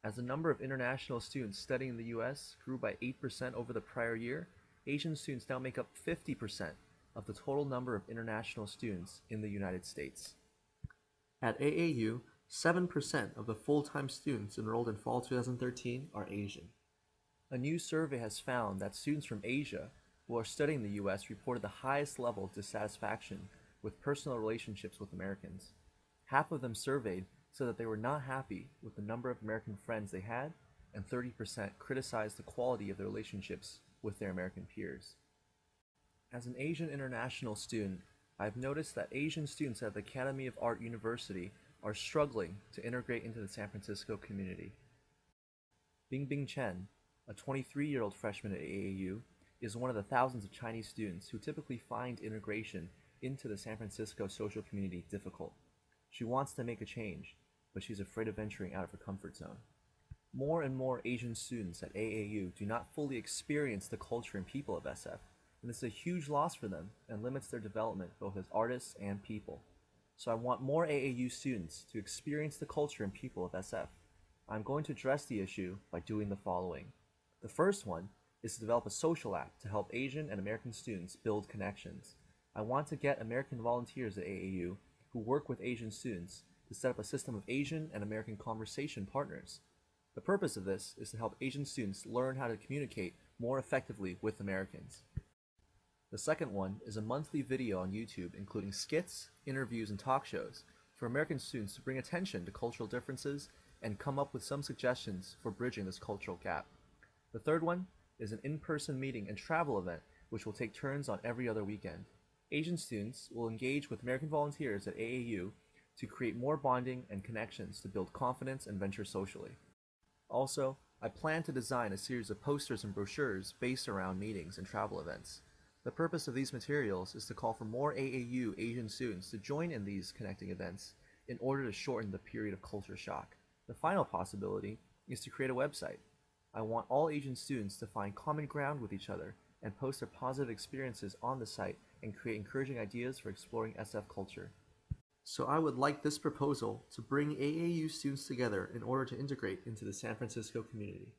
As the number of international students studying in the US grew by 8% over the prior year, Asian students now make up 50% of the total number of international students in the United States. At AAU, 7% of the full-time students enrolled in fall 2013 are Asian. A new survey has found that students from Asia who are studying in the US reported the highest level of dissatisfaction with personal relationships with Americans. Half of them surveyed said that they were not happy with the number of American friends they had, and 30% criticized the quality of their relationships with their American peers. As an Asian international student, I've noticed that Asian students at the Academy of Art University are struggling to integrate into the San Francisco community. Bingbing Chen, a 23-year-old freshman at AAU, is one of the thousands of Chinese students who typically find integration into the San Francisco social community difficult. She wants to make a change, but she's afraid of venturing out of her comfort zone. More and more Asian students at AAU do not fully experience the culture and people of SF, and this is a huge loss for them and limits their development both as artists and people. So I want more AAU students to experience the culture and people of SF. I'm going to address the issue by doing the following. The first one is to develop a social app to help Asian and American students build connections. I want to get American volunteers at AAU who work with Asian students to set up a system of Asian and American conversation partners. The purpose of this is to help Asian students learn how to communicate more effectively with Americans. The second one is a monthly video on YouTube including skits, interviews, and talk shows for American students to bring attention to cultural differences and come up with some suggestions for bridging this cultural gap. The third one is an in-person meeting and travel event which will take turns on every other weekend. Asian students will engage with American volunteers at AAU to create more bonding and connections to build confidence and venture socially. Also, I plan to design a series of posters and brochures based around meetings and travel events. The purpose of these materials is to call for more AAU Asian students to join in these connecting events in order to shorten the period of culture shock. The final possibility is to create a website. I want all Asian students to find common ground with each other and post their positive experiences on the site and create encouraging ideas for exploring SF culture. So I would like this proposal to bring AAU students together in order to integrate into the San Francisco community.